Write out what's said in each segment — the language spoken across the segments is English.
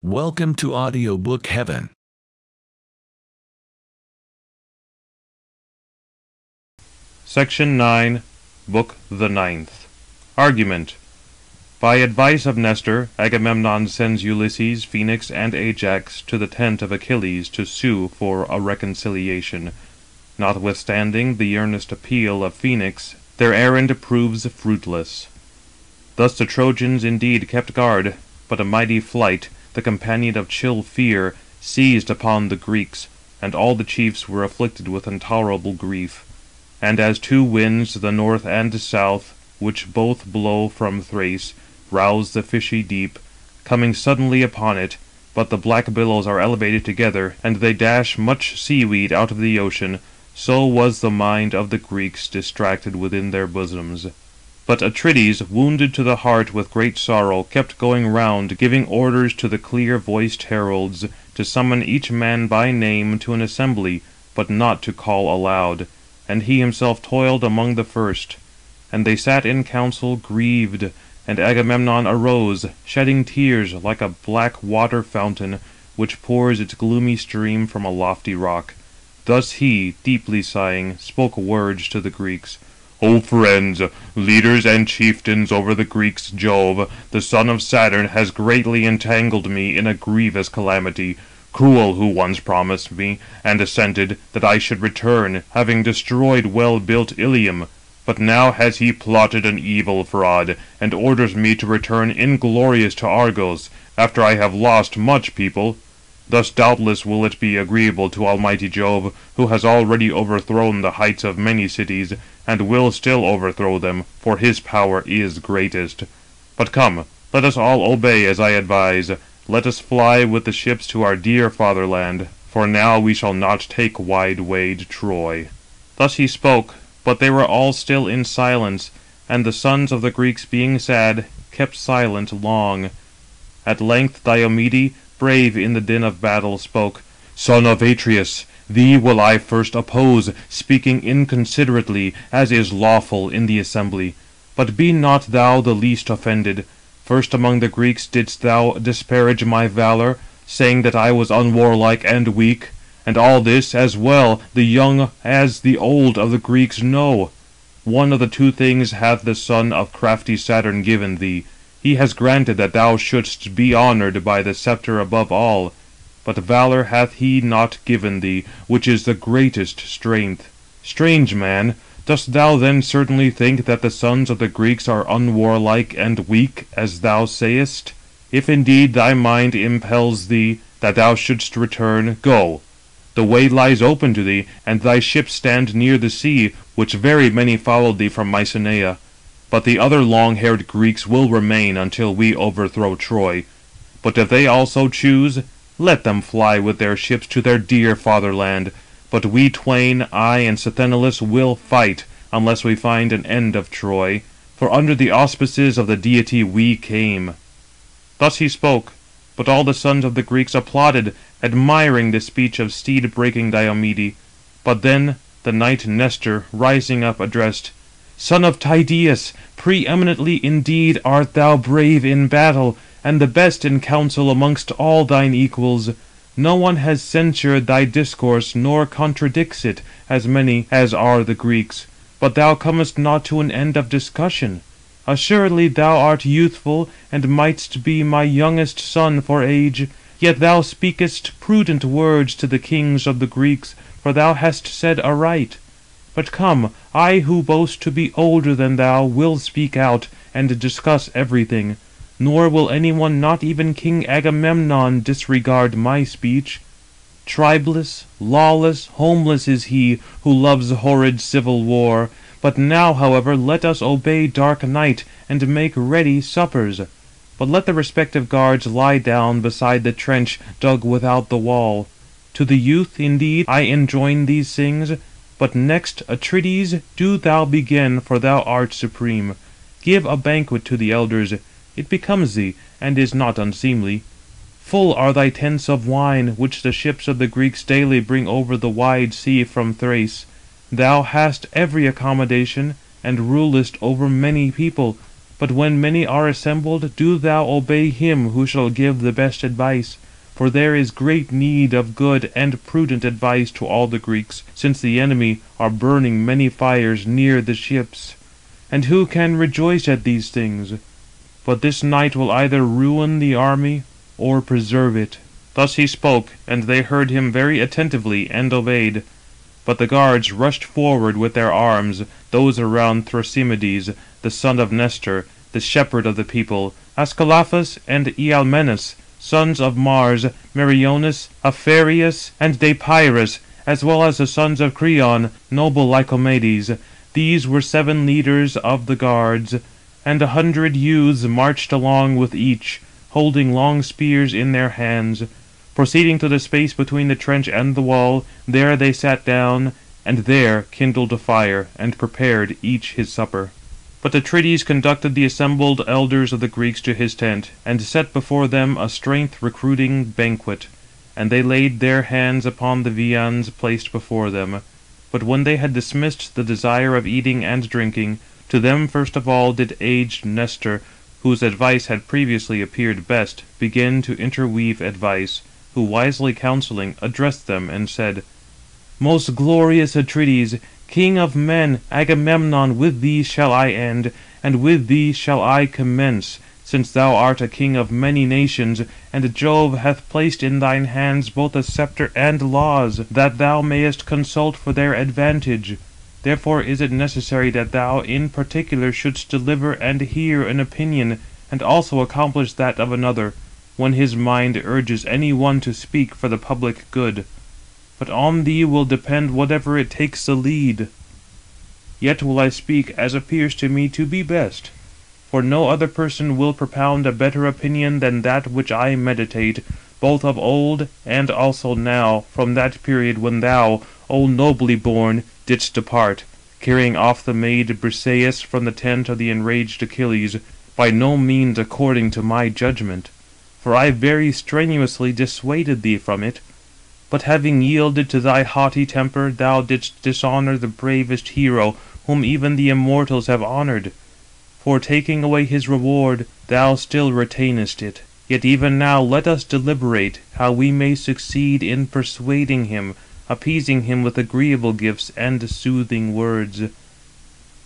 Welcome to Audiobook Heaven. Section 9, Book the Ninth. Argument. By advice of Nestor, Agamemnon sends Ulysses, Phoenix, and Ajax to the tent of Achilles to sue for a reconciliation. Notwithstanding the earnest appeal of Phoenix, their errand proves fruitless. Thus the Trojans indeed kept guard, but a mighty flight, the companion of chill fear, seized upon the Greeks, and all the chiefs were afflicted with intolerable grief. And as two winds, the north and south, which both blow from Thrace, rouse the fishy deep, coming suddenly upon it, but the black billows are elevated together, and they dash much seaweed out of the ocean, so was the mind of the Greeks distracted within their bosoms. But Atrides, wounded to the heart with great sorrow, kept going round, giving orders to the clear-voiced heralds, to summon each man by name to an assembly, but not to call aloud. And he himself toiled among the first. And they sat in council grieved, and Agamemnon arose, shedding tears like a black water fountain, which pours its gloomy stream from a lofty rock. Thus he, deeply sighing, spoke words to the Greeks. O friends, leaders and chieftains over the Greeks, Jove, the son of Saturn, has greatly entangled me in a grievous calamity. Cruel, who once promised me, and assented, that I should return, having destroyed well-built Ilium. But now has he plotted an evil fraud, and orders me to return inglorious to Argos, after I have lost much people. Thus doubtless will it be agreeable to almighty Jove, who has already overthrown the heights of many cities, and will still overthrow them, for his power is greatest. But come, let us all obey as I advise. Let us fly with the ships to our dear fatherland, for now we shall not take wide-wayed Troy. Thus he spoke, but they were all still in silence, and the sons of the Greeks being sad, kept silent long. At length Diomede, brave in the din of battle, spoke. Son of Atreus, thee will I first oppose, speaking inconsiderately, as is lawful in the assembly. But be not thou the least offended. First among the Greeks didst thou disparage my valour, saying that I was unwarlike and weak. And all this, as well the young as the old of the Greeks know. One of the two things hath the son of crafty Saturn given thee. He has granted that thou shouldst be honoured by the sceptre above all. But valour hath he not given thee, which is the greatest strength. Strange man, dost thou then certainly think that the sons of the Greeks are unwarlike and weak, as thou sayest? If indeed thy mind impels thee, that thou shouldst return, go. The way lies open to thee, and thy ships stand near the sea, which very many followed thee from Mycenae. But the other long-haired Greeks will remain until we overthrow Troy. But if they also choose, let them fly with their ships to their dear fatherland. But we twain, I and Sthenelus, will fight, unless we find an end of Troy. For under the auspices of the deity we came. Thus he spoke, but all the sons of the Greeks applauded, admiring the speech of steed-breaking Diomede. But then the knight Nestor, rising up, addressed. Son of Tydeus, preeminently indeed art thou brave in battle, and the best in counsel amongst all thine equals. No one has censured thy discourse, nor contradicts it, as many as are the Greeks. But thou comest not to an end of discussion. Assuredly thou art youthful, and mightst be my youngest son for age. Yet thou speakest prudent words to the kings of the Greeks, for thou hast said aright. But come, I who boast to be older than thou will speak out, and discuss everything. Nor will any one, not even King Agamemnon, disregard my speech. Tribeless, lawless, homeless is he, who loves horrid civil war. But now, however, let us obey dark night, and make ready suppers. But let the respective guards lie down beside the trench dug without the wall. To the youth, indeed, I enjoin these things. But next, Atrides, do thou begin, for thou art supreme. Give a banquet to the elders. It becomes thee, and is not unseemly. Full are thy tents of wine, which the ships of the Greeks daily bring over the wide sea from Thrace. Thou hast every accommodation, and rulest over many people. But when many are assembled, do thou obey him who shall give the best advice. For there is great need of good and prudent advice to all the Greeks, since the enemy are burning many fires near the ships. And who can rejoice at these things? But this night will either ruin the army or preserve it." Thus he spoke, and they heard him very attentively, and obeyed. But the guards rushed forward with their arms, those around Thrasymedes, the son of Nestor, the shepherd of the people, Ascalaphus and Ialmenus, sons of Mars, Meriones, Apharius, and Depyrus, as well as the sons of Creon, noble Lycomedes. These were 7 leaders of the guards, and 100 youths marched along with each, holding long spears in their hands. Proceeding to the space between the trench and the wall, there they sat down, and there kindled a fire, and prepared each his supper. But Atrides conducted the assembled elders of the Greeks to his tent, and set before them a strength-recruiting banquet, and they laid their hands upon the viands placed before them. But when they had dismissed the desire of eating and drinking, to them first of all did aged Nestor, whose advice had previously appeared best, begin to interweave advice, who wisely counselling addressed them and said: "Most glorious Atrides, king of men, Agamemnon, with thee shall I end, and with thee shall I commence, since thou art a king of many nations, and Jove hath placed in thine hands both a sceptre and laws, that thou mayest consult for their advantage. Therefore is it necessary that thou in particular shouldst deliver and hear an opinion, and also accomplish that of another, when his mind urges any one to speak for the public good. But on thee will depend whatever it takes the lead. Yet will I speak as appears to me to be best, for no other person will propound a better opinion than that which I meditate, both of old and also now, from that period when thou, O nobly born, didst depart, carrying off the maid Briseis from the tent of the enraged Achilles, by no means according to my judgment, for I very strenuously dissuaded thee from it. But having yielded to thy haughty temper, thou didst dishonour the bravest hero, whom even the immortals have honoured. For taking away his reward, thou still retainest it. Yet even now let us deliberate how we may succeed in persuading him, appeasing him with agreeable gifts and soothing words."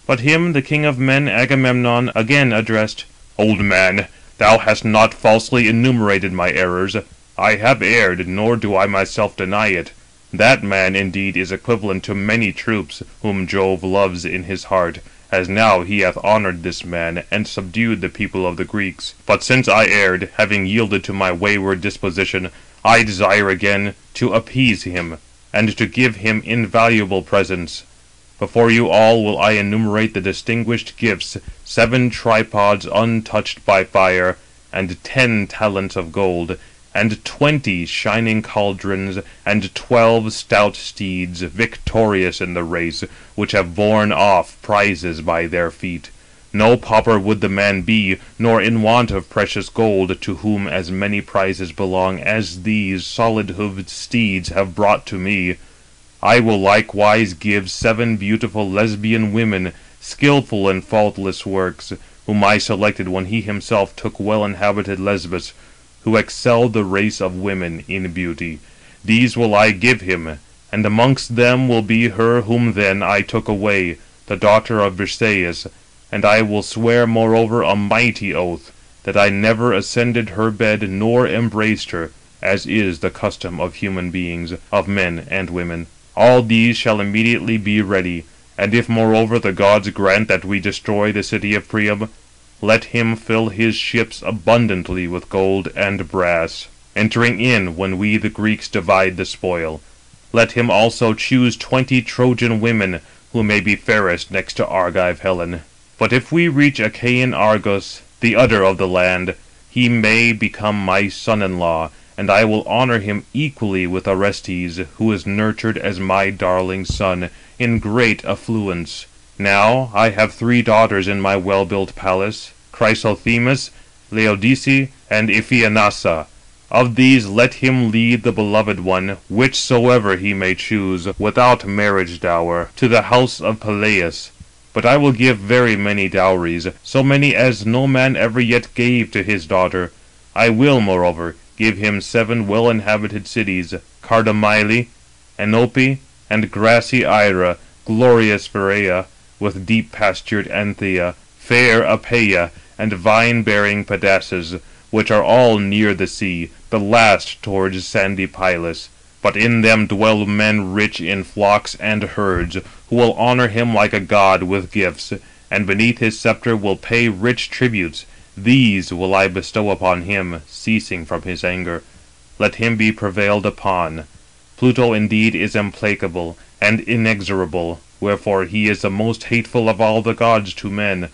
But him the king of men Agamemnon again addressed: "Old man, thou hast not falsely enumerated my errors. I have erred, nor do I myself deny it. That man indeed is equivalent to many troops, whom Jove loves in his heart, as now he hath honoured this man, and subdued the people of the Greeks. But since I erred, having yielded to my wayward disposition, I desire again to appease him, and to give him invaluable presents. Before you all will I enumerate the distinguished gifts, 7 tripods untouched by fire, and 10 talents of gold, and 20 shining cauldrons, and 12 stout steeds, victorious in the race, which have borne off prizes by their feet. No pauper would the man be, nor in want of precious gold, to whom as many prizes belong as these solid-hoofed steeds have brought to me. I will likewise give 7 beautiful Lesbian women, skilful in faultless works, whom I selected when he himself took well-inhabited Lesbos, who excel the race of women in beauty. These will I give him, and amongst them will be her whom then I took away, the daughter of Briseis. And I will swear moreover a mighty oath, that I never ascended her bed nor embraced her, as is the custom of human beings, of men and women. All these shall immediately be ready, and if moreover the gods grant that we destroy the city of Priam, let him fill his ships abundantly with gold and brass, entering in when we the Greeks divide the spoil. Let him also choose 20 Trojan women, who may be fairest next to Argive Helen. But if we reach Achaean Argos, the udder of the land, he may become my son-in-law, and I will honour him equally with Orestes, who is nurtured as my darling son, in great affluence. Now I have 3 daughters in my well-built palace, Chrysothemis, Laodice, and Iphianassa. Of these let him lead the beloved one, whichsoever he may choose, without marriage dower, to the house of Peleus. But I will give very many dowries, so many as no man ever yet gave to his daughter. I will, moreover, give him 7 well-inhabited cities, Cardamyle, Enope, and grassy Ira, glorious Pherea, with deep-pastured Anthea, fair Apaea, and vine-bearing Pedasses, which are all near the sea, the last towards sandy Pylus. But in them dwell men rich in flocks and herds, who will honour him like a god with gifts, and beneath his sceptre will pay rich tributes. These will I bestow upon him, ceasing from his anger. Let him be prevailed upon. Pluto indeed is implacable and inexorable, wherefore he is the most hateful of all the gods to men.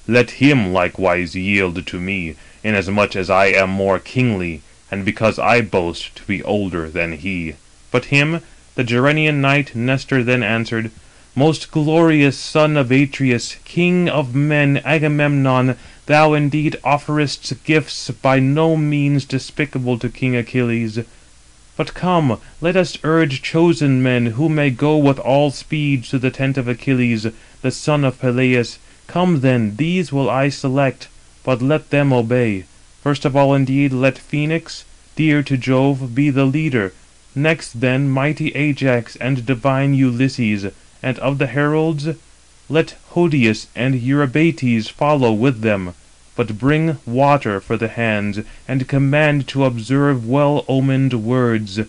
Let him likewise yield to me, inasmuch as I am more kingly, and because I boast to be older than he." But him the Gerenian knight Nestor then answered: "Most glorious son of Atreus, king of men, Agamemnon, thou indeed offerest gifts by no means despicable to King Achilles. But come, let us urge chosen men, who may go with all speed to the tent of Achilles, the son of Peleus. Come then, these will I select, but let them obey. First of all indeed let Phoenix, dear to Jove, be the leader. Next then mighty Ajax and divine Ulysses, and of the heralds let Hodius and Eurybates follow with them. But bring water for the hands, and command to observe well-omened words,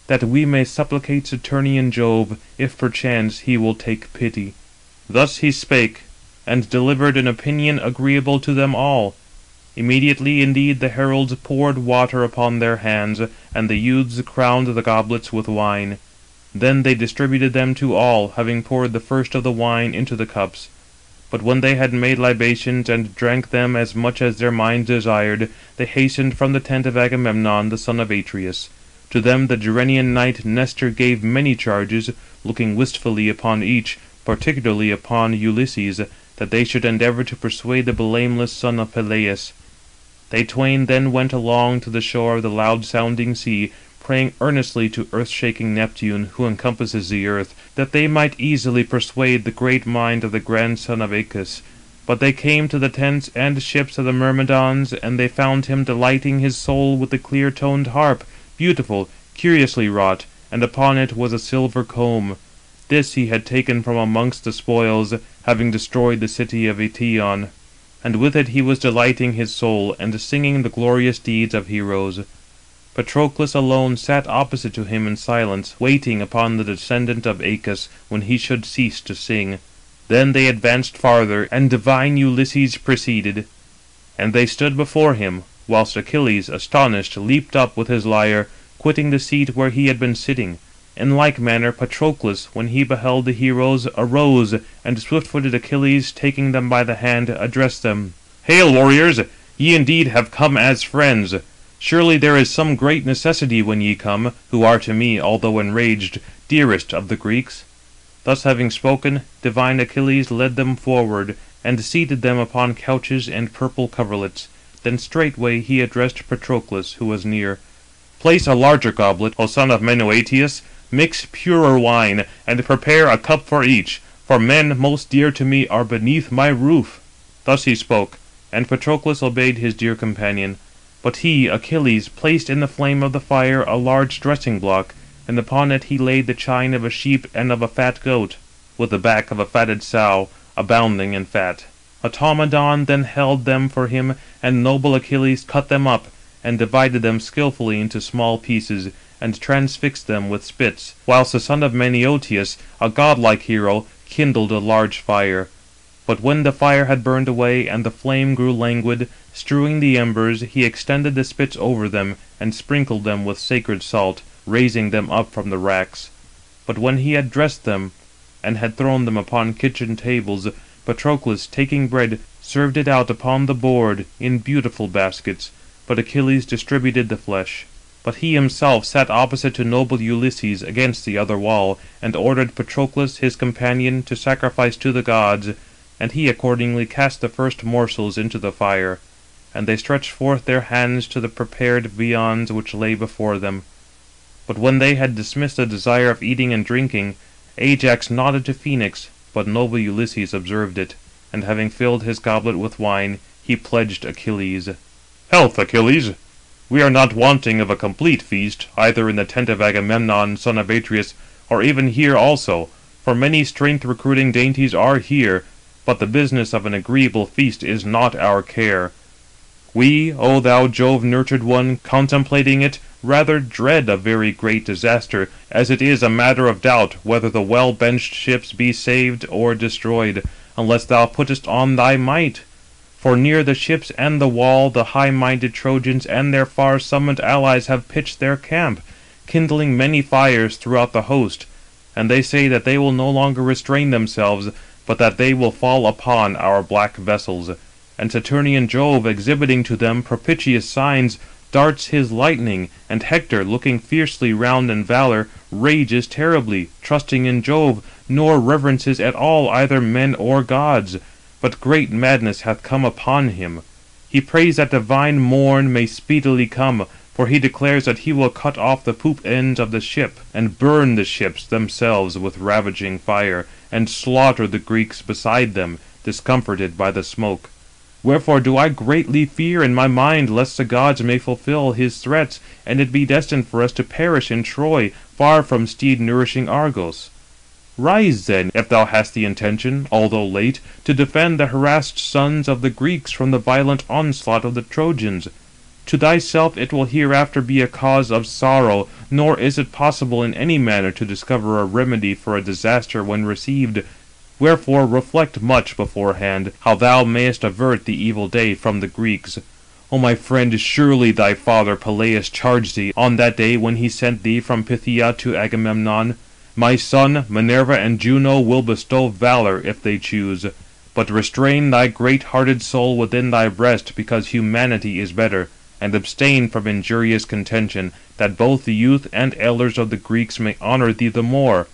that we may supplicate Saturnian Jove, if perchance he will take pity." Thus he spake, and delivered an opinion agreeable to them all. Immediately indeed the heralds poured water upon their hands, and the youths crowned the goblets with wine. Then they distributed them to all, having poured the first of the wine into the cups. But when they had made libations, and drank them as much as their minds desired, they hastened from the tent of Agamemnon the son of Atreus. To them the Gerenian knight Nestor gave many charges, looking wistfully upon each, particularly upon Ulysses, that they should endeavour to persuade the blameless son of Peleus. They twain then went along to the shore of the loud-sounding sea, praying earnestly to earth-shaking Neptune, who encompasses the earth, that they might easily persuade the great mind of the grandson of Acus. But they came to the tents and ships of the Myrmidons, and they found him delighting his soul with the clear-toned harp, beautiful, curiously wrought, and upon it was a silver comb. This he had taken from amongst the spoils, having destroyed the city of Eetion. And with it he was delighting his soul, and singing the glorious deeds of heroes. Patroclus alone sat opposite to him in silence, waiting upon the descendant of Acus when he should cease to sing. Then they advanced farther, and divine Ulysses preceded. And they stood before him, whilst Achilles, astonished, leaped up with his lyre, quitting the seat where he had been sitting. In like manner Patroclus, when he beheld the heroes, arose, and swift-footed Achilles, taking them by the hand, addressed them: "Hail, warriors! Ye indeed have come as friends. Surely there is some great necessity when ye come, who are to me, although enraged, dearest of the Greeks." Thus having spoken, divine Achilles led them forward, and seated them upon couches and purple coverlets. Then straightway he addressed Patroclus, who was near: "Place a larger goblet, O son of Menœtius, mix purer wine, and prepare a cup for each, for men most dear to me are beneath my roof." Thus he spoke, and Patroclus obeyed his dear companion. But he, Achilles, placed in the flame of the fire a large dressing-block, and upon it he laid the chine of a sheep and of a fat goat, with the back of a fatted sow, abounding in fat. Automedon then held them for him, and noble Achilles cut them up, and divided them skilfully into small pieces, and transfixed them with spits, whilst the son of Menœtius, a godlike hero, kindled a large fire. But when the fire had burned away, and the flame grew languid, strewing the embers, he extended the spits over them, and sprinkled them with sacred salt, raising them up from the racks. But when he had dressed them, and had thrown them upon kitchen tables, Patroclus, taking bread, served it out upon the board in beautiful baskets, but Achilles distributed the flesh. But he himself sat opposite to noble Ulysses against the other wall, and ordered Patroclus his companion to sacrifice to the gods, and he accordingly cast the first morsels into the fire. And they stretched forth their hands to the prepared viands which lay before them. But when they had dismissed the desire of eating and drinking, Ajax nodded to Phoenix, but noble Ulysses observed it, and having filled his goblet with wine, he pledged Achilles. "Health, Achilles! We are not wanting of a complete feast, either in the tent of Agamemnon, son of Atreus, or even here also, for many strength-recruiting dainties are here, but the business of an agreeable feast is not our care. We, O thou Jove-nurtured one, contemplating it, rather dread a very great disaster, as it is a matter of doubt whether the well-benched ships be saved or destroyed, unless thou puttest on thy might. For near the ships and the wall the high-minded Trojans and their far-summoned allies have pitched their camp, kindling many fires throughout the host, and they say that they will no longer restrain themselves, but that they will fall upon our black vessels. And Saturnian Jove, exhibiting to them propitious signs, darts his lightning, and Hector, looking fiercely round in valour, rages terribly, trusting in Jove, nor reverences at all either men or gods. But great madness hath come upon him. He prays that divine morn may speedily come, for he declares that he will cut off the poop ends of the ship, and burn the ships themselves with ravaging fire, and slaughter the Greeks beside them, discomforted by the smoke. Wherefore do I greatly fear in my mind lest the gods may fulfil his threats, and it be destined for us to perish in Troy, far from steed-nourishing Argos. Rise then, if thou hast the intention, although late, to defend the harassed sons of the Greeks from the violent onslaught of the Trojans. To thyself it will hereafter be a cause of sorrow, nor is it possible in any manner to discover a remedy for a disaster when received. Wherefore reflect much beforehand, how thou mayest avert the evil day from the Greeks. O my friend, surely thy father Peleus charged thee, on that day when he sent thee from Phthia to Agamemnon. My son, Minerva and Juno will bestow valour if they choose. But restrain thy great-hearted soul within thy breast, because humanity is better, and abstain from injurious contention, that both the youth and elders of the Greeks may honour thee the more.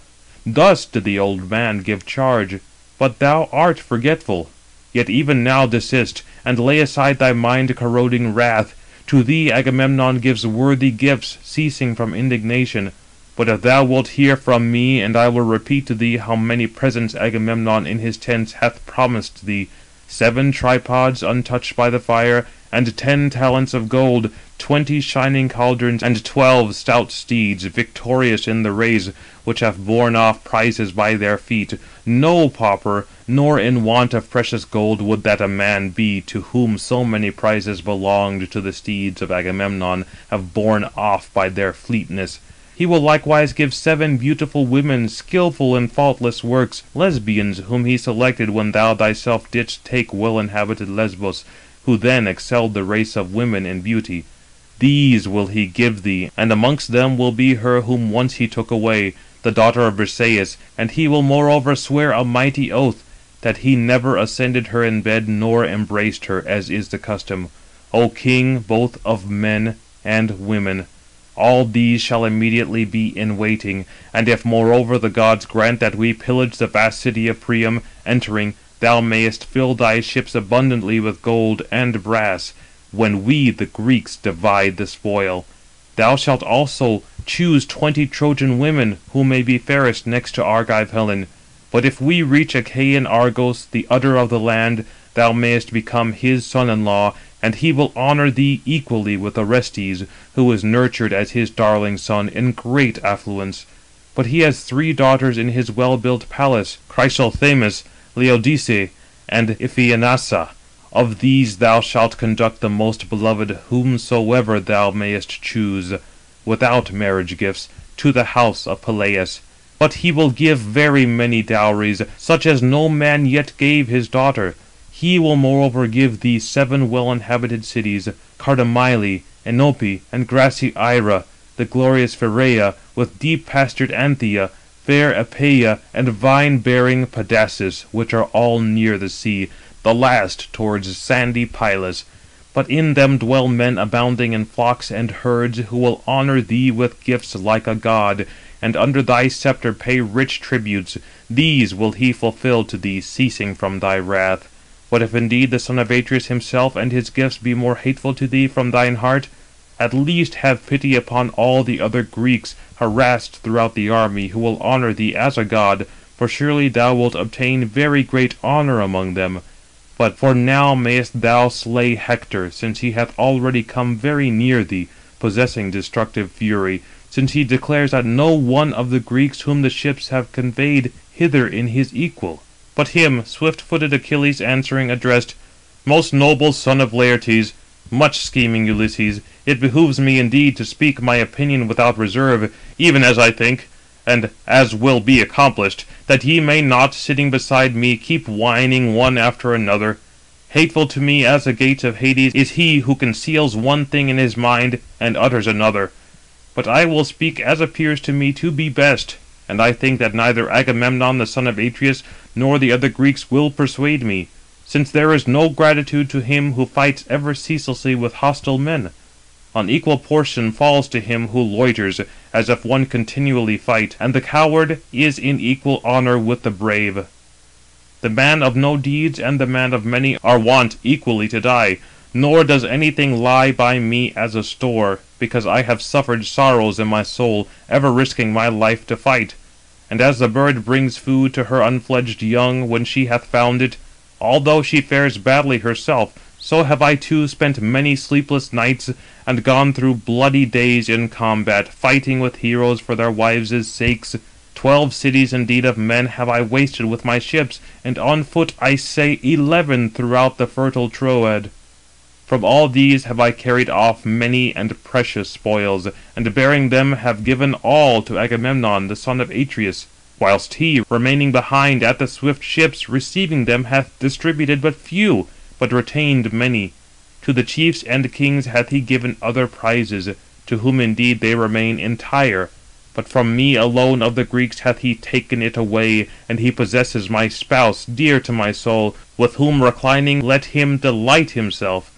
Thus did the old man give charge, but thou art forgetful. Yet even now desist, and lay aside thy mind-corroding wrath. To thee Agamemnon gives worthy gifts, ceasing from indignation. But if thou wilt hear from me, and I will repeat to thee how many presents Agamemnon in his tents hath promised thee, 7 tripods untouched by the fire, and 10 talents of gold, 20 shining cauldrons, and 12 stout steeds, victorious in the race, which have borne off prizes by their feet. No pauper, nor in want of precious gold would that a man be to whom so many prizes belonged to the steeds of Agamemnon have borne off by their fleetness. He will likewise give 7 beautiful women, skilful in faultless works, Lesbians, whom he selected when thou thyself didst take well-inhabited Lesbos, who then excelled the race of women in beauty. These will he give thee, and amongst them will be her whom once he took away, the daughter of Briseis, and he will moreover swear a mighty oath, that he never ascended her in bed nor embraced her, as is the custom. O king, both of men and women, all these shall immediately be in waiting. And if moreover the gods grant that we pillage the vast city of Priam, entering, thou mayest fill thy ships abundantly with gold and brass, when we the Greeks divide the spoil. Thou shalt also choose 20 Trojan women, who may be fairest next to Argive Helen. But if we reach Achaean Argos, the udder of the land, thou mayest become his son-in-law, and he will honour thee equally with Orestes, who was nurtured as his darling son in great affluence. But he has 3 daughters in his well-built palace, Chrysothemis, Laodice, and Iphianassa. Of these thou shalt conduct the most beloved whomsoever thou mayest choose, without marriage gifts, to the house of Peleus. But he will give very many dowries, such as no man yet gave his daughter. He will moreover give thee 7 well-inhabited cities, Cardamyle, Enope, and grassy Ira, the glorious Pherea, with deep-pastured Anthea, fair Apaea, and vine-bearing Pedasus, which are all near the sea, the last towards sandy Pylus. But in them dwell men abounding in flocks and herds, who will honour thee with gifts like a god, and under thy sceptre pay rich tributes. These will he fulfil to thee, ceasing from thy wrath. But if indeed the son of Atreus himself and his gifts be more hateful to thee from thine heart, at least have pity upon all the other Greeks harassed throughout the army, who will honour thee as a god, for surely thou wilt obtain very great honour among them. But for now mayest thou slay Hector, since he hath already come very near thee, possessing destructive fury, since he declares that no one of the Greeks whom the ships have conveyed hither is his equal." But him swift-footed Achilles answering addressed: "Most noble son of Laertes, much scheming Ulysses, it behoves me indeed to speak my opinion without reserve, even as I think, and as will be accomplished, that ye may not, sitting beside me, keep whining one after another. Hateful to me as the gates of Hades is he who conceals one thing in his mind and utters another. But I will speak as appears to me to be best, and I think that neither Agamemnon the son of Atreus nor the other Greeks will persuade me, since there is no gratitude to him who fights ever ceaselessly with hostile men. An equal portion falls to him who loiters, as if one continually fight, and the coward is in equal honour with the brave. The man of no deeds and the man of many are wont equally to die, nor does anything lie by me as a store, because I have suffered sorrows in my soul, ever risking my life to fight. And as the bird brings food to her unfledged young when she hath found it, although she fares badly herself, so have I too spent many sleepless nights, and gone through bloody days in combat, fighting with heroes for their wives' sakes. 12 cities indeed of men have I wasted with my ships, and on foot I say 11 throughout the fertile Troad. From all these have I carried off many and precious spoils, and bearing them have given all to Agamemnon the son of Atreus, whilst he, remaining behind at the swift ships, receiving them, hath distributed but few, but retained many. To the chiefs and kings hath he given other prizes, to whom indeed they remain entire. But from me alone of the Greeks hath he taken it away, and he possesses my spouse, dear to my soul, with whom reclining let him delight himself.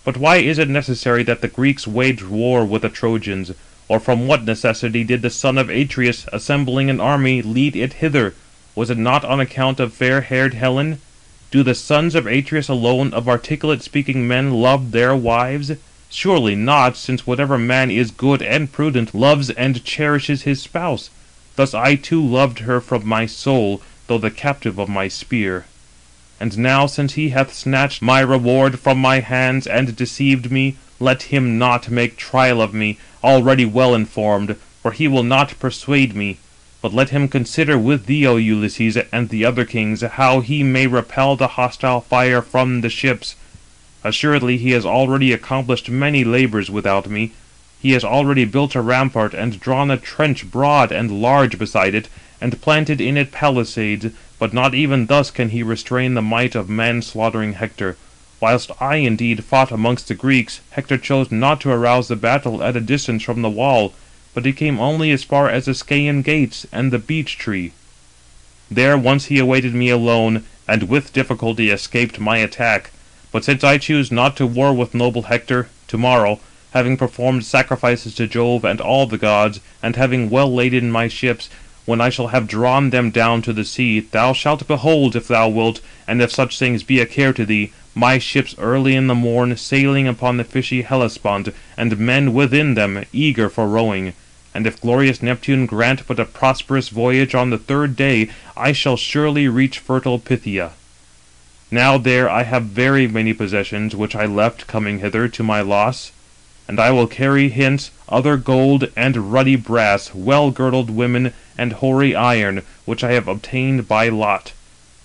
But why is it necessary that the Greeks wage war with the Trojans? Or from what necessity did the son of Atreus, assembling an army, lead it hither? Was it not on account of fair-haired Helen? Do the sons of Atreus alone of articulate-speaking men love their wives? Surely not, since whatever man is good and prudent loves and cherishes his spouse. Thus I too loved her from my soul, though the captive of my spear. And now, since he hath snatched my reward from my hands and deceived me, let him not make trial of me, already well informed, for he will not persuade me. But let him consider with thee, O Ulysses, and the other kings, how he may repel the hostile fire from the ships. Assuredly he has already accomplished many labours without me. He has already built a rampart, and drawn a trench broad and large beside it, and planted in it palisades, but not even thus can he restrain the might of man-slaughtering Hector. Whilst I indeed fought amongst the Greeks, Hector chose not to arouse the battle at a distance from the wall, but he came only as far as the Scaean gates and the beech tree. There once he awaited me alone, and with difficulty escaped my attack. But since I choose not to war with noble Hector, to-morrow, having performed sacrifices to Jove and all the gods, and having well laden my ships, when I shall have drawn them down to the sea, thou shalt behold, if thou wilt, and if such things be a care to thee, my ships early in the morn sailing upon the fishy Hellespont, and men within them eager for rowing. And if glorious Neptune grant but a prosperous voyage on the 3rd day, I shall surely reach fertile Phthia. Now there I have very many possessions, which I left coming hither to my loss. And I will carry hence other gold and ruddy brass, well-girdled women, and hoary iron, which I have obtained by lot.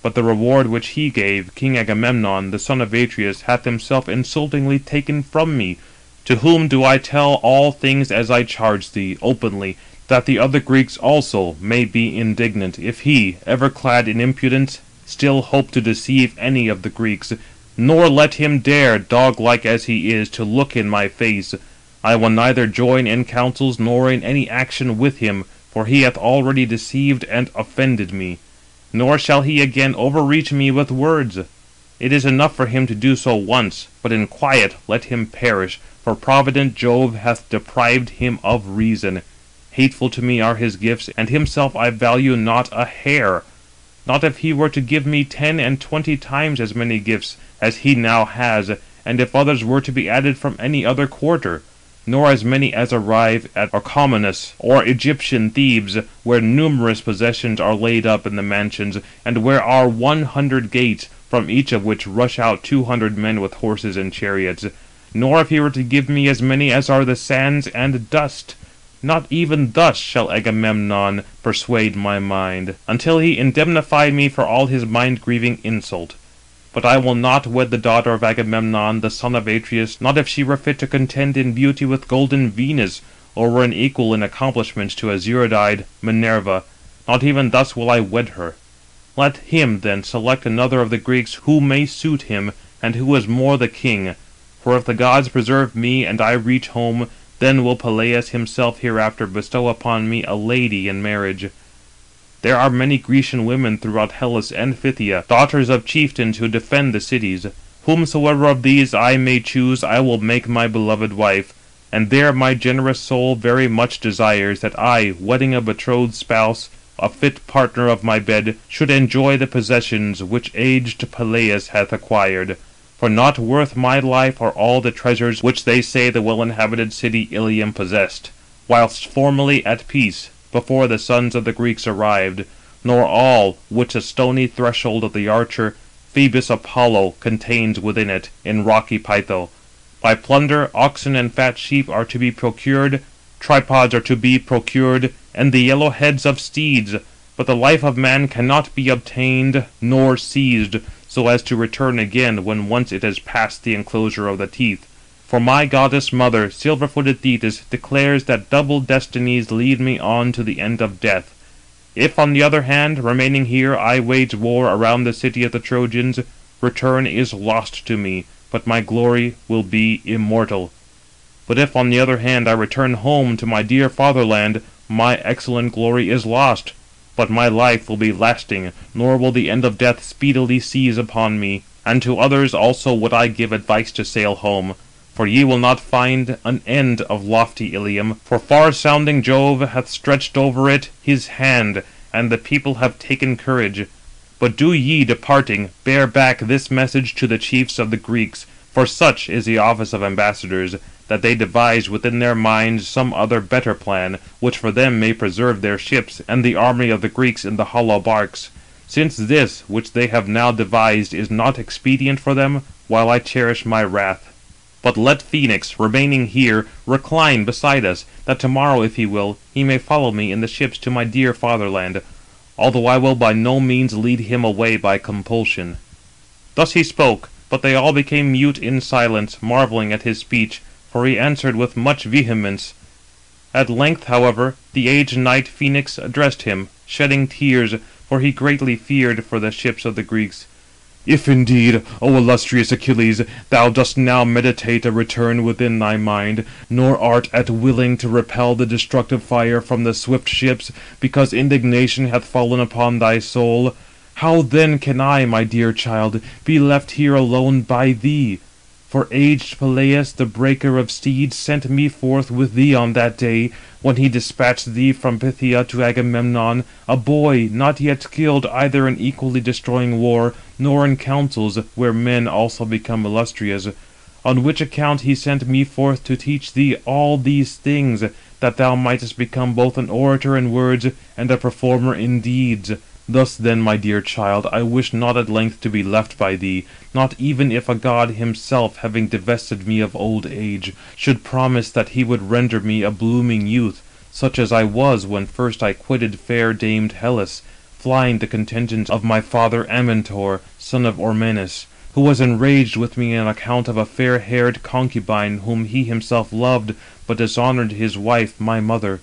But the reward which he gave, King Agamemnon, the son of Atreus, hath himself insultingly taken from me. To whom do I tell all things as I charge thee, openly, that the other Greeks also may be indignant, if he, ever clad in impudence, still hope to deceive any of the Greeks. Nor let him dare, dog-like as he is, to look in my face. I will neither join in counsels nor in any action with him, for he hath already deceived and offended me. Nor shall he again overreach me with words. It is enough for him to do so once, but in quiet let him perish, for provident Jove hath deprived him of reason. Hateful to me are his gifts, and himself I value not a hair. Not if he were to give me 10 and 20 times as many gifts as he now has, and if others were to be added from any other quarter. nor as many as arrive at Orchomenus, or Egyptian Thebes, where numerous possessions are laid up in the mansions, and where are 100 gates, from each of which rush out 200 men with horses and chariots. Nor if he were to give me as many as are the sands and dust. Not even thus shall Agamemnon persuade my mind, until he indemnify me for all his mind-grieving insult. But I will not wed the daughter of Agamemnon, the son of Atreus, not if she were fit to contend in beauty with golden Venus, or were an equal in accomplishments to azure-eyed Minerva. Not even thus will I wed her. Let him then select another of the Greeks who may suit him, and who is more the king. For if the gods preserve me, and I reach home, then will Peleus himself hereafter bestow upon me a lady in marriage. There are many Grecian women throughout Hellas and Phthia, daughters of chieftains who defend the cities. Whomsoever of these I may choose, I will make my beloved wife. And there my generous soul very much desires that I, wedding a betrothed spouse, a fit partner of my bed, should enjoy the possessions which aged Peleus hath acquired. For not worth my life are all the treasures which they say the well-inhabited city Ilium possessed, whilst formerly at peace, before the sons of the Greeks arrived, nor all which the stony threshold of the archer Phoebus Apollo contains within it, in rocky Pytho. By plunder, oxen and fat sheep are to be procured, tripods are to be procured, and the yellow heads of steeds. But the life of man cannot be obtained nor seized, so as to return again when once it has passed the enclosure of the teeth. For my goddess mother, silver-footed Thetis, declares that double destinies lead me on to the end of death. If, on the other hand, remaining here, I wage war around the city of the Trojans, return is lost to me, but my glory will be immortal. But if, on the other hand, I return home to my dear fatherland, my excellent glory is lost, but my life will be lasting, nor will the end of death speedily seize upon me. And to others also would I give advice to sail home. For ye will not find an end of lofty Ilium, for far-sounding Jove hath stretched over it his hand, and the people have taken courage. But do ye, departing, bear back this message to the chiefs of the Greeks, for such is the office of ambassadors, that they devise within their minds some other better plan, which for them may preserve their ships and the army of the Greeks in the hollow barks. Since this which they have now devised is not expedient for them, while I cherish my wrath. But let Phoenix, remaining here, recline beside us, that tomorrow, if he will, he may follow me in the ships to my dear fatherland, although I will by no means lead him away by compulsion." Thus he spoke, but they all became mute in silence, marvelling at his speech, for he answered with much vehemence. At length, however, the aged knight Phoenix addressed him, shedding tears, for he greatly feared for the ships of the Greeks. "If indeed, O illustrious Achilles, thou dost now meditate a return within thy mind, nor art at willing to repel the destructive fire from the swift ships, because indignation hath fallen upon thy soul, how then can I, my dear child, be left here alone by thee? For aged Peleus, the breaker of steeds, sent me forth with thee on that day, when he dispatched thee from Phthia to Agamemnon, a boy, not yet skilled either in equally destroying war, nor in councils, where men also become illustrious. On which account he sent me forth to teach thee all these things, that thou mightest become both an orator in words, and a performer in deeds. Thus then, my dear child, I wish not at length to be left by thee, not even if a god himself, having divested me of old age, should promise that he would render me a blooming youth, such as I was when first I quitted fair damed Hellas, flying the contingents of my father Amintor, son of Ormenus, who was enraged with me on account of a fair-haired concubine whom he himself loved, but dishonoured his wife, my mother.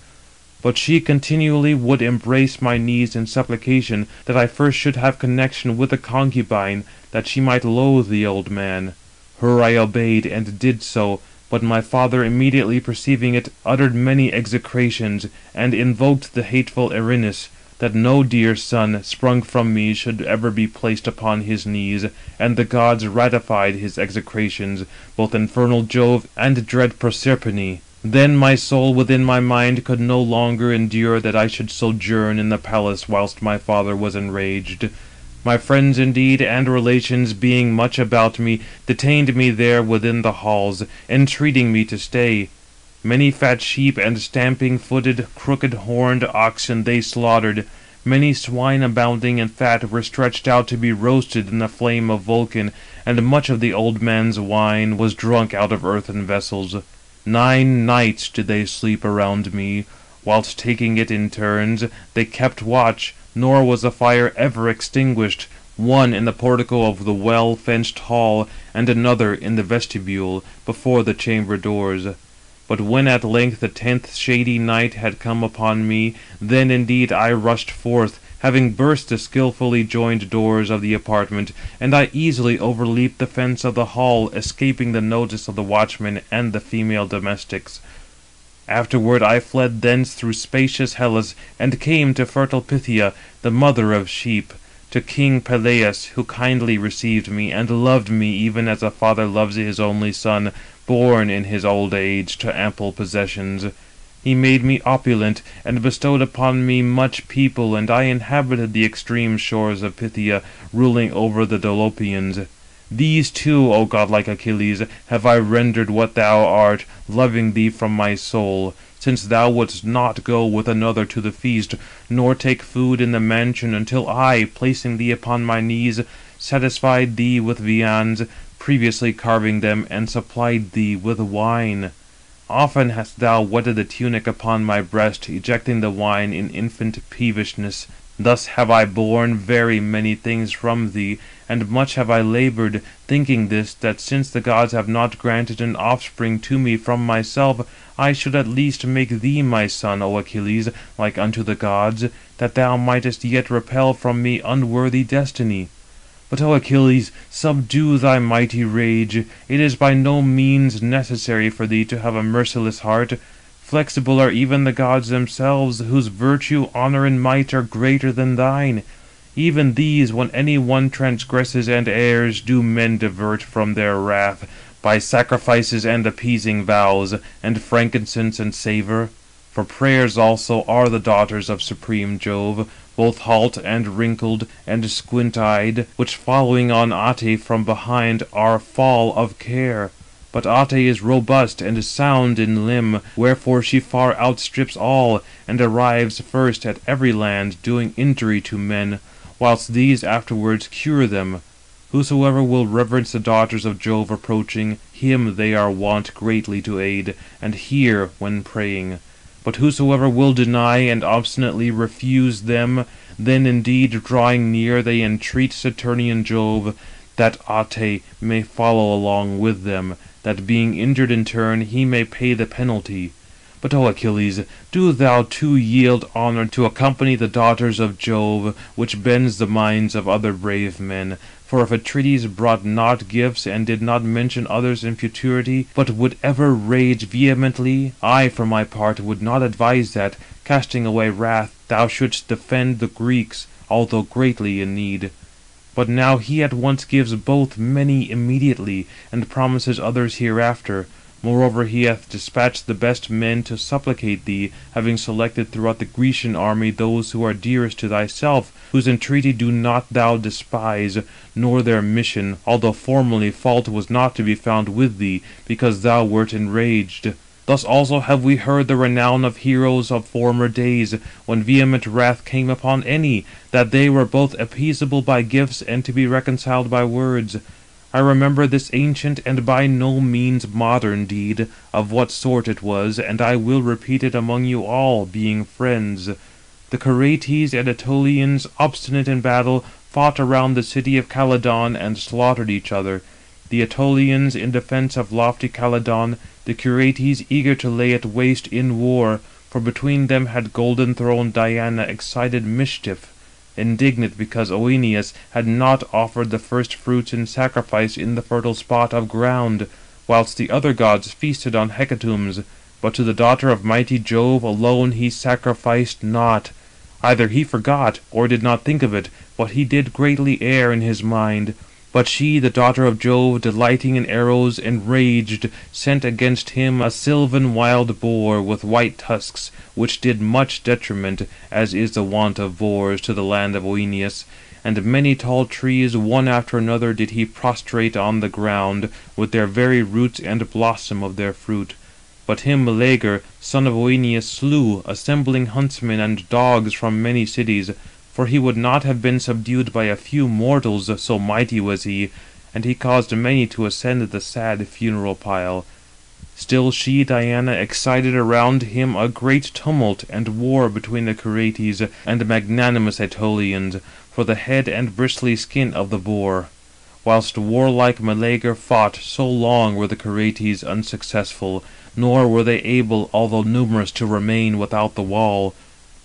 But she continually would embrace my knees in supplication that I first should have connexion with the concubine, that she might loathe the old man. Her I obeyed, and did so, but my father immediately perceiving it, uttered many execrations, and invoked the hateful Erinus, that no dear son, sprung from me, should ever be placed upon his knees, and the gods ratified his execrations, both infernal Jove and dread Proserpine. Then my soul within my mind could no longer endure that I should sojourn in the palace whilst my father was enraged. My friends indeed and relations, being much about me, detained me there within the halls, entreating me to stay. Many fat sheep and stamping-footed, crooked-horned oxen they slaughtered. Many swine abounding in fat were stretched out to be roasted in the flame of Vulcan, and much of the old man's wine was drunk out of earthen vessels. 9 nights did they sleep around me, whilst taking it in turns, they kept watch, nor was the fire ever extinguished, one in the portico of the well-fenced hall, and another in the vestibule, before the chamber doors. But when at length the 10th shady night had come upon me, then indeed I rushed forth, having burst the skilfully joined doors of the apartment, and I easily overleaped the fence of the hall, escaping the notice of the watchmen and the female domestics. Afterward I fled thence through spacious Hellas, and came to fertile Phthia, the mother of sheep, to King Peleus, who kindly received me, and loved me even as a father loves his only son, born in his old age to ample possessions. He made me opulent, and bestowed upon me much people, and I inhabited the extreme shores of Phthia, ruling over the Dolopians. These too, O godlike Achilles, have I rendered what thou art, loving thee from my soul, since thou wouldst not go with another to the feast, nor take food in the mansion, until I, placing thee upon my knees, satisfied thee with viands, previously carving them, and supplied thee with wine. Often hast thou wetted the tunic upon my breast, ejecting the wine in infant peevishness. Thus have I borne very many things from thee, and much have I laboured, thinking this, that since the gods have not granted an offspring to me from myself, I should at least make thee my son, O Achilles, like unto the gods, that thou mightest yet repel from me unworthy destiny. But, O Achilles, subdue thy mighty rage. It is by no means necessary for thee to have a merciless heart. Flexible are even the gods themselves, whose virtue, honour, and might are greater than thine. Even these, when any one transgresses and errs, do men divert from their wrath, by sacrifices and appeasing vows, and frankincense and savour. For prayers also are the daughters of supreme Jove, both halt and wrinkled, and squint-eyed, which following on Ate from behind are fall of care. But Ate is robust and sound in limb, wherefore she far outstrips all, and arrives first at every land, doing injury to men, whilst these afterwards cure them. Whosoever will reverence the daughters of Jove approaching, him they are wont greatly to aid, and hear when praying. But whosoever will deny and obstinately refuse them, then indeed drawing near they entreat Saturnian Jove, that Ate may follow along with them, that being injured in turn, he may pay the penalty. But, O Achilles, do thou too yield honour to accompany the daughters of Jove, which bends the minds of other brave men. For if Atrides brought not gifts, and did not mention others in futurity, but would ever rage vehemently, I for my part would not advise that, casting away wrath, thou shouldst defend the Greeks, although greatly in need. But now he at once gives both many immediately, and promises others hereafter. Moreover, he hath dispatched the best men to supplicate thee, having selected throughout the Grecian army those who are dearest to thyself, whose entreaty do not thou despise, nor their mission, although formerly fault was not to be found with thee, because thou wert enraged. Thus also have we heard the renown of heroes of former days, when vehement wrath came upon any, that they were both appeasable by gifts and to be reconciled by words. I remember this ancient and by no means modern deed, of what sort it was, and I will repeat it among you all, being friends. The Curetes and Ætolians, obstinate in battle, fought around the city of Calydon, and slaughtered each other. The Ætolians in defence of lofty Calydon, the Curetes eager to lay it waste in war, for between them had golden-throned Diana excited mischief, indignant because Oeneus had not offered the first fruits in sacrifice in the fertile spot of ground, whilst the other gods feasted on hecatombs, but to the daughter of mighty Jove alone he sacrificed not. Either he forgot, or did not think of it, but he did greatly err in his mind. But she, the daughter of Jove, delighting in arrows, enraged, sent against him a sylvan wild boar with white tusks, which did much detriment, as is the wont of boars, to the land of Oeneus. And many tall trees, one after another, did he prostrate on the ground, with their very roots and blossom of their fruit. But him Meleager, son of Oeneus, slew, assembling huntsmen and dogs from many cities, for he would not have been subdued by a few mortals, so mighty was he, and he caused many to ascend the sad funeral pile. Still she, Diana, excited around him a great tumult and war between the Curetes and magnanimous Aetolians, for the head and bristly skin of the boar. Whilst warlike Meleager fought, so long were the Curetes unsuccessful, nor were they able, although numerous, to remain without the wall.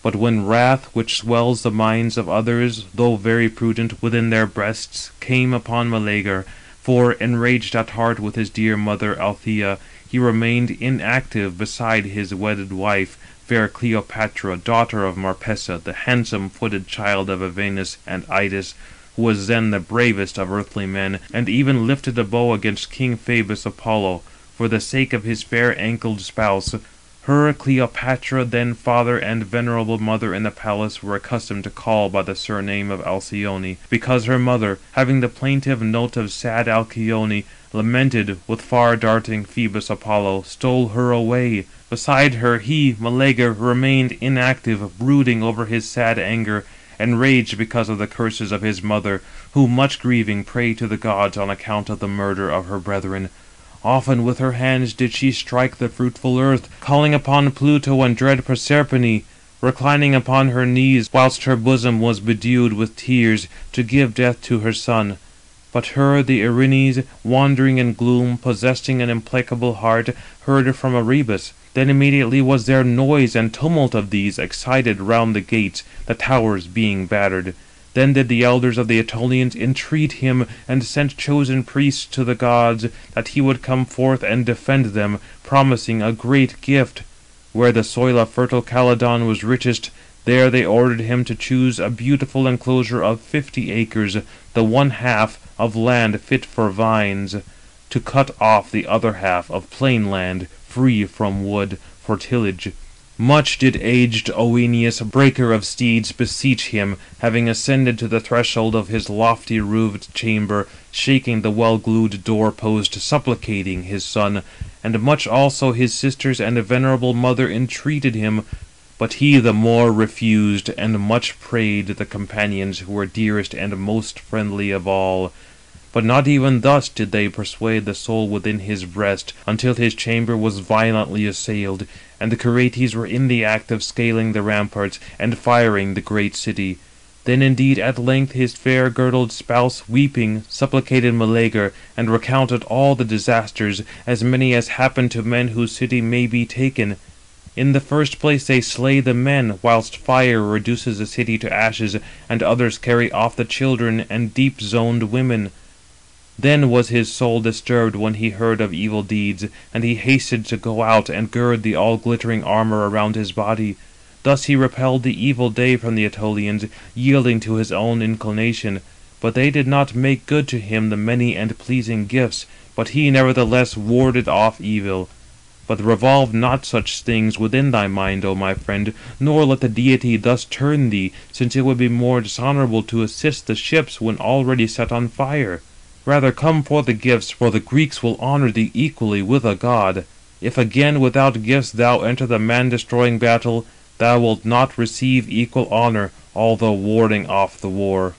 But when wrath, which swells the minds of others, though very prudent, within their breasts, came upon Meleager, for, enraged at heart with his dear mother Althea, he remained inactive beside his wedded wife, fair Cleopatra, daughter of Marpessa, the handsome-footed child of Evenus and Idas, who was then the bravest of earthly men, and even lifted a bow against King Phoebus Apollo, for the sake of his fair-ankled spouse. Her Cleopatra, then father and venerable mother in the palace, were accustomed to call by the surname of Alcyone, because her mother, having the plaintive note of sad Alcyone, lamented with far-darting Phoebus Apollo, stole her away. Beside her he, Meleager, remained inactive, brooding over his sad anger, enraged because of the curses of his mother, who, much grieving, prayed to the gods on account of the murder of her brethren. Often with her hands did she strike the fruitful earth, calling upon Pluto and dread Proserpine, reclining upon her knees, whilst her bosom was bedewed with tears, to give death to her son. But her the Erinyes, wandering in gloom, possessing an implacable heart, heard from Erebus. Then immediately was there noise and tumult of these excited round the gates, the towers being battered. Then did the elders of the Aetolians entreat him, and sent chosen priests to the gods, that he would come forth and defend them, promising a great gift. Where the soil of fertile Calydon was richest, there they ordered him to choose a beautiful enclosure of 50 acres, the one half of land fit for vines, to cut off the other half of plain land, free from wood, for tillage. Much did aged Oeneus, breaker of steeds, beseech him, having ascended to the threshold of his lofty roofed chamber, shaking the well-glued door-post, supplicating his son, and much also his sisters and venerable mother entreated him. But he the more refused, and much prayed the companions who were dearest and most friendly of all. But not even thus did they persuade the soul within his breast, until his chamber was violently assailed, and the Curetes were in the act of scaling the ramparts, and firing the great city. Then indeed at length his fair-girdled spouse, weeping, supplicated Meleager, and recounted all the disasters, as many as happen to men whose city may be taken. In the first place they slay the men, whilst fire reduces the city to ashes, and others carry off the children and deep-zoned women. Then was his soul disturbed when he heard of evil deeds, and he hasted to go out and gird the all-glittering armour around his body. Thus he repelled the evil day from the Aetolians, yielding to his own inclination. But they did not make good to him the many and pleasing gifts, but he nevertheless warded off evil. But revolve not such things within thy mind, O my friend, nor let the deity thus turn thee, since it would be more dishonourable to assist the ships when already set on fire. Rather come for the gifts, for the Greeks will honour thee equally with a god. If again without gifts thou enter the man-destroying battle, thou wilt not receive equal honour, although warding off the war.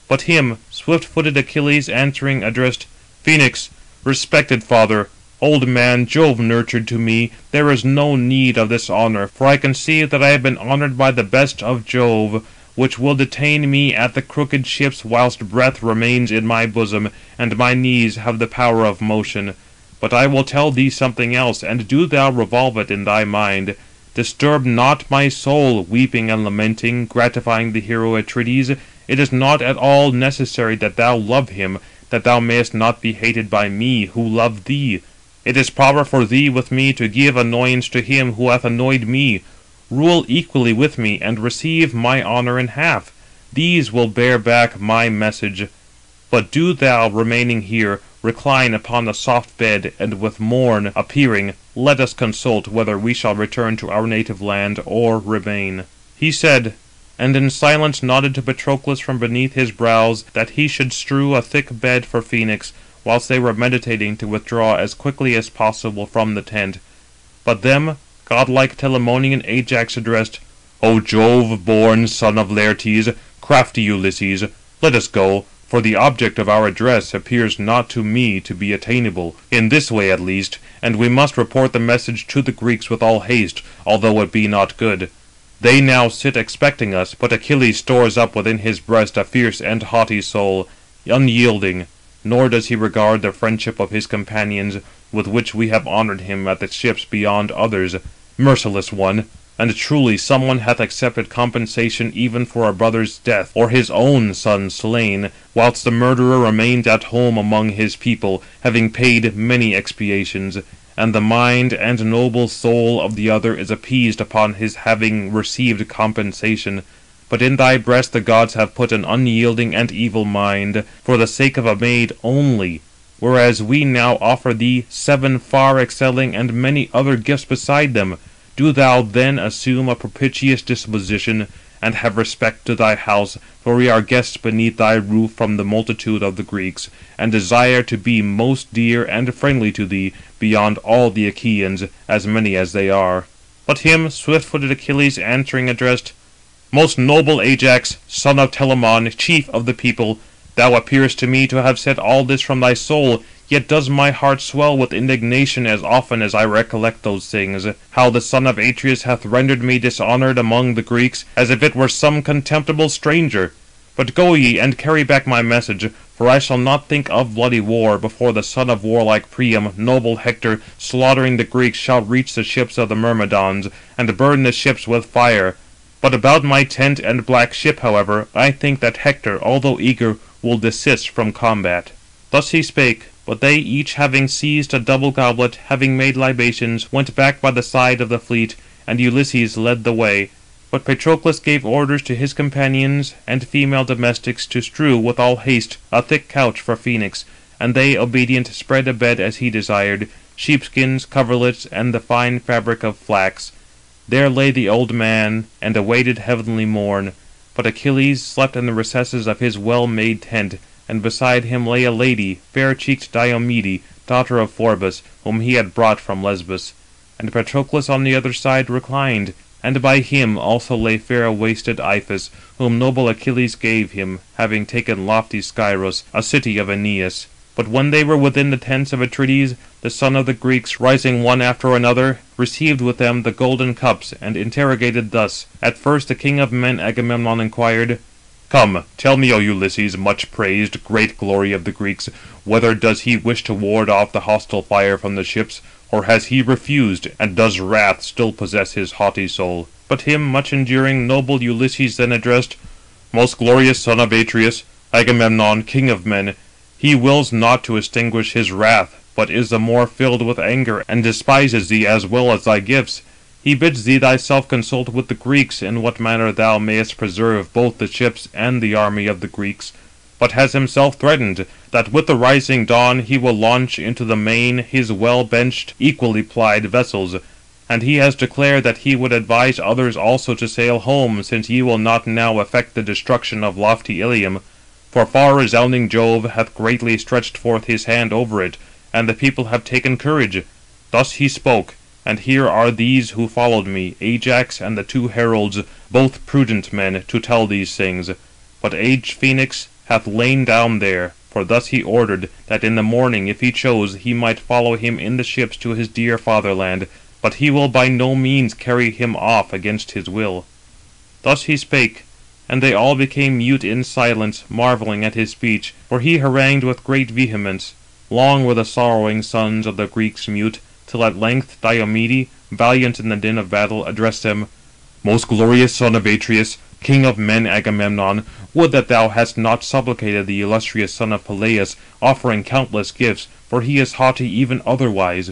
But him swift-footed Achilles answering addressed, Phoenix, respected father, old man, Jove nurtured to me, there is no need of this honour, for I conceive that I have been honoured by the best of Jove, which will detain me at the crooked ships whilst breath remains in my bosom, and my knees have the power of motion. But I will tell thee something else, and do thou revolve it in thy mind. Disturb not my soul, weeping and lamenting, gratifying the hero Atrides. It is not at all necessary that thou love him, that thou mayest not be hated by me, who love thee. It is proper for thee with me to give annoyance to him who hath annoyed me. Rule equally with me, and receive my honour in half. These will bear back my message. But do thou, remaining here, recline upon the soft bed, and with morn appearing, let us consult whether we shall return to our native land, or remain. He said, and in silence nodded to Patroclus from beneath his brows, that he should strew a thick bed for Phoenix, whilst they were meditating to withdraw as quickly as possible from the tent. But them godlike Telamonian Ajax addressed: "O Jove-born son of Laertes, crafty Ulysses, let us go, for the object of our address appears not to me to be attainable, in this way at least, and we must report the message to the Greeks with all haste, although it be not good. They now sit expecting us, but Achilles stores up within his breast a fierce and haughty soul, unyielding, nor does he regard the friendship of his companions, with which we have honoured him at the ships beyond others. Merciless one! And truly some one hath accepted compensation even for a brother's death, or his own son slain, whilst the murderer remained at home among his people, having paid many expiations. And the mind and noble soul of the other is appeased upon his having received compensation. But in thy breast the gods have put an unyielding and evil mind, for the sake of a maid only, whereas we now offer thee 7 far excelling and many other gifts beside them. Do thou then assume a propitious disposition, and have respect to thy house, for we are guests beneath thy roof from the multitude of the Greeks, and desire to be most dear and friendly to thee, beyond all the Achaeans, as many as they are." But him swift-footed Achilles answering addressed: "Most noble Ajax, son of Telamon, chief of the people, thou appearest to me to have said all this from thy soul, yet does my heart swell with indignation as often as I recollect those things, how the son of Atreus hath rendered me dishonoured among the Greeks, as if it were some contemptible stranger. But go ye, and carry back my message, for I shall not think of bloody war, before the son of warlike Priam, noble Hector, slaughtering the Greeks, shall reach the ships of the Myrmidons, and burn the ships with fire. But about my tent and black ship, however, I think that Hector, although eager, will desist from combat." Thus he spake, but they each having seized a double goblet, having made libations, went back by the side of the fleet, and Ulysses led the way. But Patroclus gave orders to his companions and female domestics to strew with all haste a thick couch for Phoenix, and they, obedient, spread a bed as he desired, sheepskins, coverlets, and the fine fabric of flax. There lay the old man, and awaited heavenly morn. But Achilles slept in the recesses of his well-made tent, and beside him lay a lady, fair-cheeked Diomede, daughter of Phorbas, whom he had brought from Lesbos. And Patroclus on the other side reclined, and by him also lay fair-waisted Iphis, whom noble Achilles gave him, having taken lofty Scyros, a city of Aeneas. But when they were within the tents of Atrides, the son of the Greeks, rising one after another, received with them the golden cups, and interrogated thus. At first the king of men Agamemnon inquired: "Come, tell me, O Ulysses, much praised, great glory of the Greeks, whether does he wish to ward off the hostile fire from the ships, or has he refused, and does wrath still possess his haughty soul?" But him much enduring noble Ulysses then addressed: "Most glorious son of Atreus, Agamemnon, king of men, he wills not to extinguish his wrath, but is the more filled with anger, and despises thee as well as thy gifts. He bids thee thyself consult with the Greeks in what manner thou mayest preserve both the ships and the army of the Greeks, but has himself threatened, that with the rising dawn he will launch into the main his well-benched, equally plied vessels. And he has declared that he would advise others also to sail home, since ye will not now effect the destruction of lofty Ilium. For far-resounding Jove hath greatly stretched forth his hand over it, and the people have taken courage." Thus he spoke, and here are these who followed me, Ajax and the 2 heralds, both prudent men, to tell these things. But aged Phoenix hath lain down there, for thus he ordered, that in the morning, if he chose, he might follow him in the ships to his dear fatherland, but he will by no means carry him off against his will. Thus he spake, and they all became mute in silence, marvelling at his speech, for he harangued with great vehemence. Long were the sorrowing sons of the Greeks mute, till at length Diomede, valiant in the din of battle, addressed him: "Most glorious son of Atreus, king of men Agamemnon, would that thou hadst not supplicated the illustrious son of Peleus, offering countless gifts, for he is haughty even otherwise.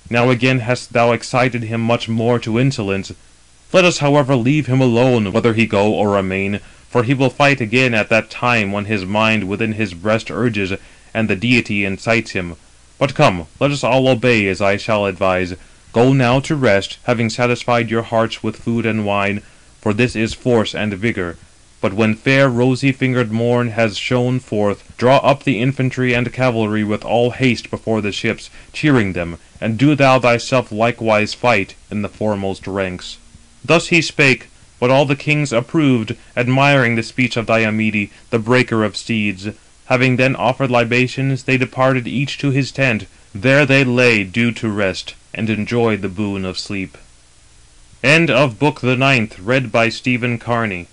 Now again hast thou excited him much more to insolence. Let us however leave him alone, whether he go or remain, for he will fight again at that time when his mind within his breast urges, and the deity incites him. But come, let us all obey as I shall advise. Go now to rest, having satisfied your hearts with food and wine, for this is force and vigour. But when fair rosy-fingered morn has shone forth, draw up the infantry and cavalry with all haste before the ships, cheering them, and do thou thyself likewise fight in the foremost ranks." Thus he spake, but all the kings approved, admiring the speech of Diomede, the breaker of steeds. Having then offered libations, they departed each to his tent. There they lay due to rest, and enjoyed the boon of sleep. End of Book the Ninth, read by Stephen Carney.